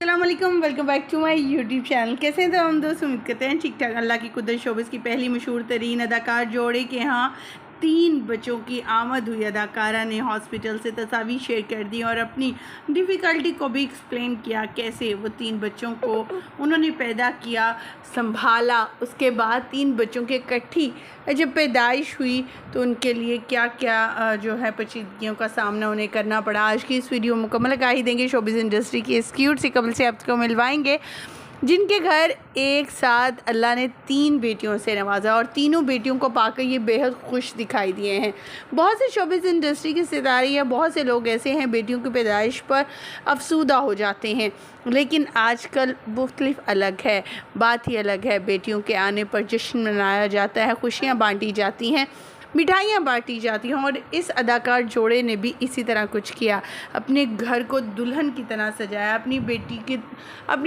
अस्सलाम वालेकुम, welcome back to my YouTube channel. कैसे हैं तो हम दोस्त, उम्मीद करते हैं ठीक ठाक। अल्लाह की कुदरत शोबिस की पहली मशहूर तरीन अदाकार जोड़े के यहाँ 3 बच्चों की आमद हुई। अदाकारा ने हॉस्पिटल से तस्वीर शेयर कर दी और अपनी डिफ़िकल्टी को भी एक्सप्लेन किया, कैसे वो 3 बच्चों को उन्होंने पैदा किया, संभाला। उसके बाद 3 बच्चों के इकट्ठी जब पैदाइश हुई तो उनके लिए क्या क्या जो है पेचीदगियों का सामना उन्हें करना पड़ा। आज की इस वीडियो मुकम्मल गाही देंगे। शोबिज़ इंडस्ट्री की इस क्यूट सी कपल से आपको मिलवाएंगे जिनके घर एक साथ अल्लाह ने 3 बेटियों से नवाजा और तीनों बेटियों को पाकर ये बेहद खुश दिखाई दिए हैं। बहुत से शोबिज़ इंडस्ट्री के सितारे या बहुत से लोग ऐसे हैं बेटियों की पैदाइश पर अफसूदा हो जाते हैं, लेकिन आजकल मुख्तलिफ अलग है, बात ही अलग है। बेटियों के आने पर जश्न मनाया जाता है, खुशियाँ बांटी जाती हैं, मिठाइयाँ बांटी जाती हैं और इस अदाकार जोड़े ने भी इसी तरह कुछ किया। अपने घर को दुल्हन की तरह सजाया अपनी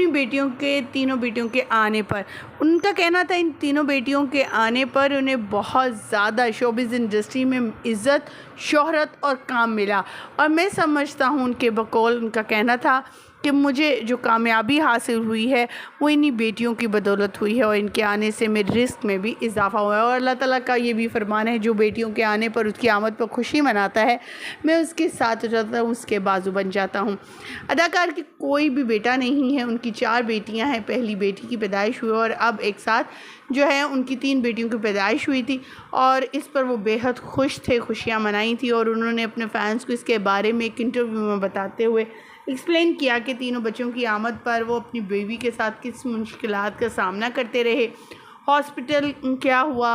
बेटियों के तीनों बेटियों के आने पर। उनका कहना था इन तीनों बेटियों के आने पर उन्हें बहुत ज़्यादा शोबिज़ इंडस्ट्री में इज़्ज़त, शोहरत और काम मिला। और मैं समझता हूँ उनके बकौल उनका कहना था कि मुझे जो कामयाबी हासिल हुई है वो इन्हीं बेटियों की बदौलत हुई है और इनके आने से मेरे रिस्क में भी इजाफ़ा हुआ है। और अल्लाह ताला का ये भी फरमान है, जो बेटियों के आने पर उसकी आमद पर खुशी मनाता है मैं उसके साथ हो जाता हूँ, उसके बाजू बन जाता हूँ। अदाकार की कोई भी बेटा नहीं है, उनकी 4 बेटियाँ हैं। पहली बेटी की पैदाइश हुई और अब एक साथ जो है उनकी 3 बेटियों की पैदाइश हुई थी और इस पर वो बेहद खुश थे, खुशियाँ मनाई थी। और उन्होंने अपने फैंस को इसके बारे में एक इंटरव्यू में बताते हुए एक्सप्लेन किया कि तीनों बच्चों की आमद पर वो अपनी बीवी के साथ किस मुश्किलात का सामना करते रहे, हॉस्पिटल क्या हुआ,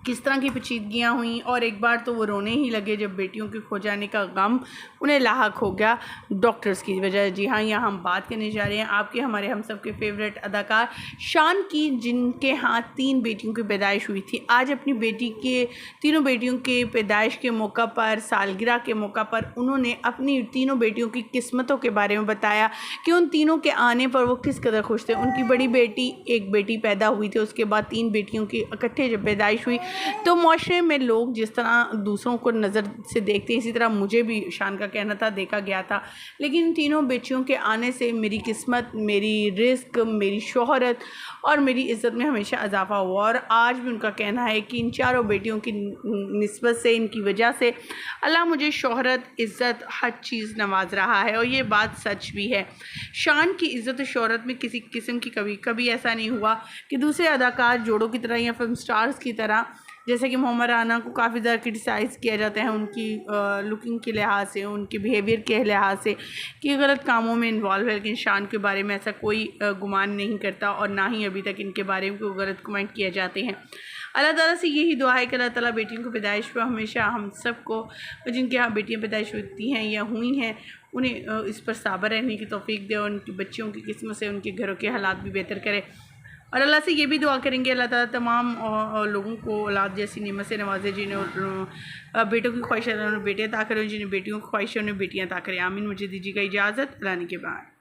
किस तरह की पेचीदगियाँ हुई और एक बार तो वो रोने ही लगे जब बेटियों के खो जाने का गम उन्हें लाहक हो गया डॉक्टर्स की वजह। जी हाँ, यहाँ हम बात करने जा रहे हैं आपके हमारे हम सब के फेवरेट अदाकार शान की, जिनके यहाँ 3 बेटियों की पैदाइश हुई थी। आज अपनी तीनों बेटियों के पैदाइश के मौका पर, सालगिरह के मौका पर उन्होंने अपनी तीनों बेटियों की किस्मतों के बारे में बताया कि उन तीनों के आने पर वो किस कदर खुश थे। उनकी बड़ी बेटी, एक बेटी पैदा हुई थी, उसके बाद 3 बेटियों की इकट्ठे जब पैदाइश हुई तो माशरे में लोग जिस तरह दूसरों को नज़र से देखते हैं, इसी तरह मुझे भी शान का कहना था देखा गया था। लेकिन इन तीनों बच्चियों के आने से मेरी किस्मत, मेरी रिस्क, मेरी शोहरत और मेरी इज़्ज़त में हमेशा इजाफा हुआ। और आज भी उनका कहना है कि इन चारों बेटियों की निस्बत से, इनकी वजह से अल्लाह मुझे शोहरत, इज़्ज़त, हर चीज़ नवाज रहा है और ये बात सच भी है। शान की इज़्ज़त और शोहरत में किसी किस्म की कभी ऐसा नहीं हुआ कि दूसरे अदाकार जोड़ों की तरह या फिल्म स्टार्स की तरह, जैसे कि मोहम्मद राना को काफ़ी ज़्यादा क्रिटिसाइज़ किया जाता है उनकी लुकिंग के लिहाज से, उनके बिहेवियर के लिहाज से कि गलत कामों में इन्वॉल्व है। लेकिन शान के बारे में ऐसा कोई गुमान नहीं करता और ना ही अभी तक इनके बारे में कोई गलत कमेंट किए जाते हैं। अल्लाह ताला से यही दुआ है कि अल्लाह ताला बेटियों की पैदाइश पर हमेशा हम सबको, जिनके यहाँ बेटियाँ पैदाइश होती हैं या हुई हैं, उन्हें इस पर साबर रहने की तौफीक दे और उनकी बच्चियों की किस्मत से उनके घरों के हालात भी बेहतर करे। और अल्लाह से ये भी दुआ करेंगे अल्लाह ताला तमाम लोगों को औलाद जैसी नेमत से नवाजे, जिन्हें बेटों की ख्वाहिश है उन्हें बेटे अता करें, जिन्हें बेटियों की ख्वाहिश है उन्हें बेटियाँ अता करें। आमीन। मुझे दीजिएगा इजाज़त, अल्लाह के बाद।